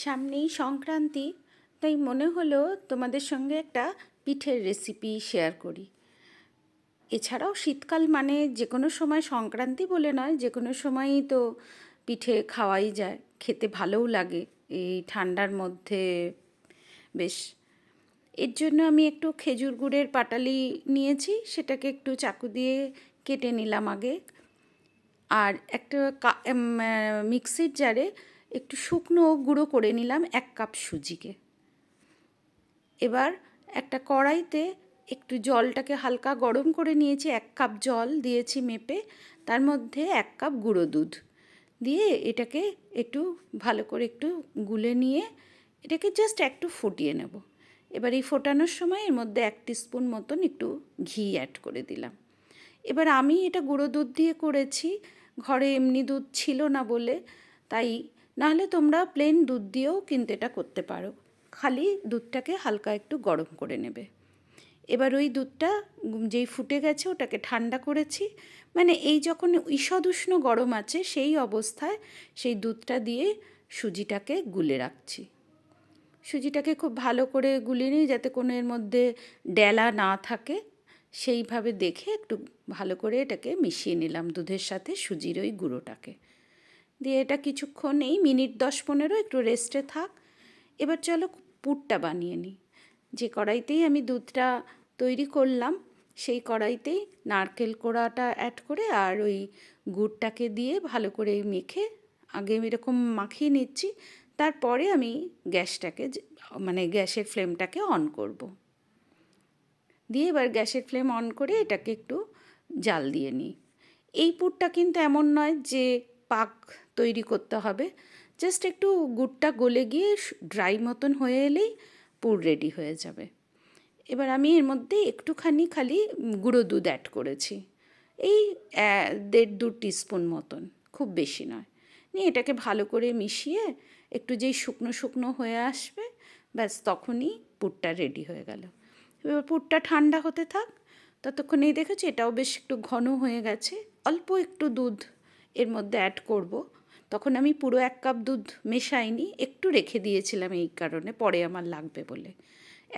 সামনেই সংক্রান্তি, তাই মনে হলো তোমাদের সঙ্গে একটা পিঠের রেসিপি শেয়ার করি। এছাড়াও শীতকাল মানে যে কোনো সময় সংক্রান্তি বলে নয়, যে কোনো সময়ই তো পিঠে খাওয়াই যায়, খেতে ভালোও লাগে এই ঠান্ডার মধ্যে বেশ। এর জন্য আমি একটু খেজুর গুড়ের পাটালি নিয়েছি, সেটাকে একটু চাকু দিয়ে কেটে নিলাম আগে। আর একটা মিক্সির জারে একটু শুকনো গুঁড়ো করে নিলাম 1 কাপ সুজিকে। এবার একটা কড়াইতে একটু জলটাকে হালকা গরম করে নিয়েছি, 1 কাপ জল দিয়েছি মেপে, তার মধ্যে 1 কাপ গুঁড়ো দুধ দিয়ে এটাকে একটু ভালো করে একটু গুলে নিয়ে এটাকে জাস্ট একটু ফুটিয়ে নেব। এবার এই ফোটানোর সময় এর মধ্যে 1 টিস্পুন মতন একটু ঘি অ্যাড করে দিলাম। এবার আমি এটা গুঁড়ো দুধ দিয়ে করেছি, ঘরে এমনি দুধ ছিল না বলে, তাই নাহলে তোমরা প্লেন দুধ দিয়েও কিন্তু এটা করতে পারো। খালি দুধটাকে হালকা একটু গরম করে নেবে। এবার ওই দুধটা যেই ফুটে গেছে ওটাকে ঠান্ডা করেছি, মানে এই যখন ঈষদ উষ্ণ গরম আছে সেই অবস্থায় সেই দুধটা দিয়ে সুজিটাকে গুলে রাখছি। সুজিটাকে খুব ভালো করে গুলিয়ে নিই যাতে কোনো এর মধ্যে ডেলা না থাকে, সেইভাবে দেখে একটু ভালো করে এটাকে মিশিয়ে নিলাম দুধের সাথে সুজির ওই গুঁড়োটাকে দিয়ে। এটা কিছুক্ষণ এই মিনিট 10-15 একটু রেস্টে থাক। এবার চলো পুরটা বানিয়ে নিই। যে কড়াইতেই আমি দুধটা তৈরি করলাম সেই কড়াইতেই নারকেল কোড়াটা অ্যাড করে আর ওই গুড়টাকে দিয়ে ভালো করে মেখে আগে এরকম মাখিয়ে নিচ্ছি। তারপরে আমি গ্যাসটাকে মানে গ্যাসের ফ্লেমটাকে অন করব। দিয়ে এবার গ্যাসের ফ্লেম অন করে এটাকে একটু জাল দিয়ে নিই। এই পুরটা কিন্তু এমন নয় যে পাক তৈরি করতে হবে, জাস্ট একটু গুড়টা গলে গিয়ে ড্রাই মতন হয়ে এলেই পুর রেডি হয়ে যাবে। এবার আমি এর মধ্যে একটুখানি খালি গুঁড়ো দুধ অ্যাড করেছি, এই 1.5-2 টিস্পুন মতন, খুব বেশি নয়। নিয়ে এটাকে ভালো করে মিশিয়ে একটু যেই শুকনো শুকনো হয়ে আসবে, ব্যাস তখনই পুরটা রেডি হয়ে গেল। এবার পুরটা ঠান্ডা হতে থাক, ততক্ষণেই দেখেছি এটাও বেশ একটু ঘন হয়ে গেছে। অল্প একটু দুধ এর মধ্যে অ্যাড করব। তখন আমি পুরো 1 কাপ দুধ মেশাইনি, একটু রেখে দিয়েছিলাম এই কারণে, পরে আমার লাগবে বলে।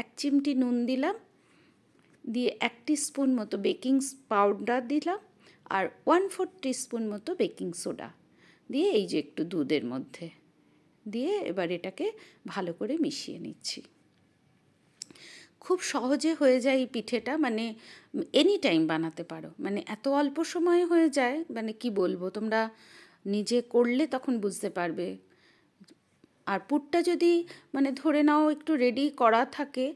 1 চিমটি নুন দিলাম, দিয়ে 1 টিস্পুন মতো বেকিং পাউডার দিলাম, আর 1/4 টিস্পুন মতো বেকিং সোডা দিয়ে এই যে একটু দুধের মধ্যে দিয়ে এবার এটাকে ভালো করে মিশিয়ে নিচ্ছি। খুব সহজে হয়ে যায় এই পিঠেটা, মানে এনি টাইম বানাতে পারো, মানে এত অল্প সময়ে হয়ে যায়, মানে কি বলবো, তোমরা নিজে করলে তখন বুঝতে পারবে। আর পুরটা যদি মানে ধরে নাও একটু রেডি করা থাকে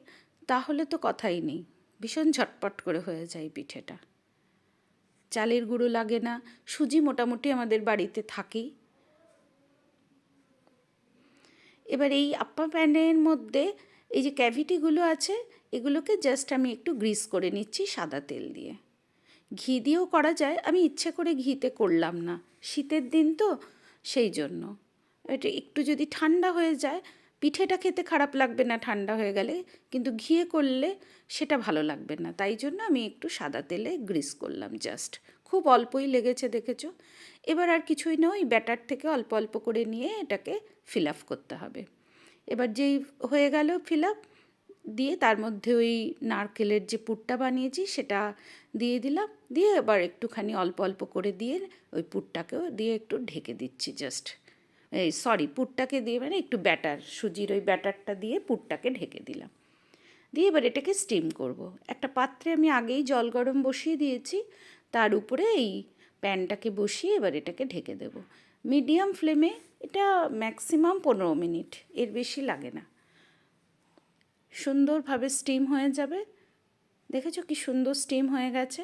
তাহলে তো কথাই নেই, ভীষণ ঝটপট করে হয়ে যায় পিঠেটা। চালের গুঁড়ো লাগে না, সুজি মোটামুটি আমাদের বাড়িতে থাকেই। এবার এই আপ্পা প্যানের মধ্যে এই যে ক্যাভিটিগুলো আছে এগুলোকে জাস্ট আমি একটু গ্রিস করে নিচ্ছি সাদা তেল দিয়ে। ঘি দিয়েও করা যায়, আমি ইচ্ছে করে ঘিতে করলাম না, শীতের দিন তো সেই জন্য। এটা একটু যদি ঠান্ডা হয়ে যায় পিঠেটা খেতে খারাপ লাগবে না ঠান্ডা হয়ে গেলে, কিন্তু ঘিয়ে করলে সেটা ভালো লাগবে না, তাই জন্য আমি একটু সাদা তেলে গ্রিস করলাম জাস্ট। খুব অল্পই লেগেছে দেখেছো। এবার আর কিছুই না, ওই ব্যাটার থেকে অল্প অল্প করে নিয়ে এটাকে ফিল আপ করতে হবে। এবার যেই হয়ে গেল ফিল আপ দিয়ে তার মধ্যে ওই নারকেলের যে পুরটা বানিয়েছি সেটা দিয়ে দিলাম, দিয়ে এবার একটুখানি অল্প অল্প করে দিয়ে ওই পুরটাকেও দিয়ে একটু ঢেকে দিচ্ছি জাস্ট। এই সরি, পুরটাকে দিয়ে মানে একটু ব্যাটার, সুজির ওই ব্যাটারটা দিয়ে পুরটাকে ঢেকে দিলাম। দিয়ে এবার এটাকে স্টিম করব। একটা পাত্রে আমি আগেই জল গরম বসিয়ে দিয়েছি, তার উপরে এই প্যানটাকে বসিয়ে এবার এটাকে ঢেকে দেব মিডিয়াম ফ্লেমে। এটা ম্যাক্সিমাম 15 মিনিট, এর বেশি লাগে না। সুন্দরভাবে স্টিম হয়ে যাবে। দেখেছো কি সুন্দর স্টিম হয়ে গেছে।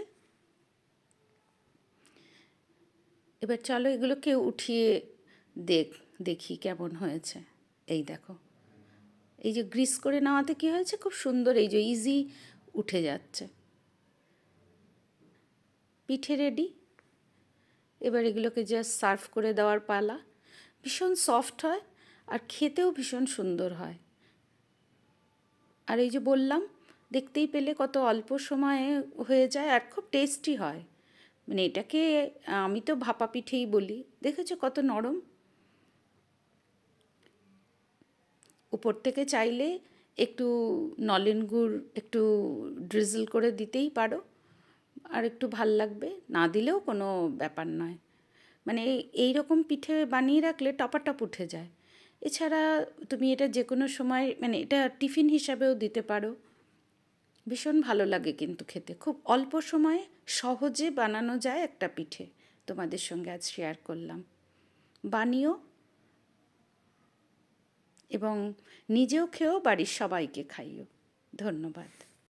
এবার চলো এগুলোকে উঠিয়ে দেখি কেমন হয়েছে। এই দেখো, এই যে গ্রিস করে নেওয়াতে কী হয়েছে, খুব সুন্দর এই যে ইজি উঠে যাচ্ছে। পিঠে রেডি। এবার এগুলোকে জাস্ট সার্ভ করে দেওয়ার পালা। ভীষণ সফট হয় আর খেতেও ভীষণ সুন্দর হয়। আর এই যে বললাম, দেখতেই পেলে কত অল্প সময়ে হয়ে যায় আর খুব টেস্টি হয়। মানে এটাকে আমি তো ভাপা পিঠেই বলি, দেখেছো কত নরম। উপর থেকে চাইলে একটু নলেন গুড় একটু ড্রিজল করে দিতেই পারো, আর একটু ভাল লাগবে, না দিলেও কোনো ব্যাপার নয়। মানে এই রকম পিঠে বানিয়ে রাখলে টপাটপ উঠে যায়। এছাড়া তুমি এটা যে কোনো সময়, মানে এটা টিফিন হিসাবেও দিতে পারো, ভীষণ ভালো লাগে কিন্তু খেতে। খুব অল্প সময়ে সহজে বানানো যায় একটা পিঠে, তোমাদের সঙ্গে আজ শেয়ার করলাম। বানিও এবং নিজেও খেয়েও বাড়ির সবাইকে খাইও। ধন্যবাদ।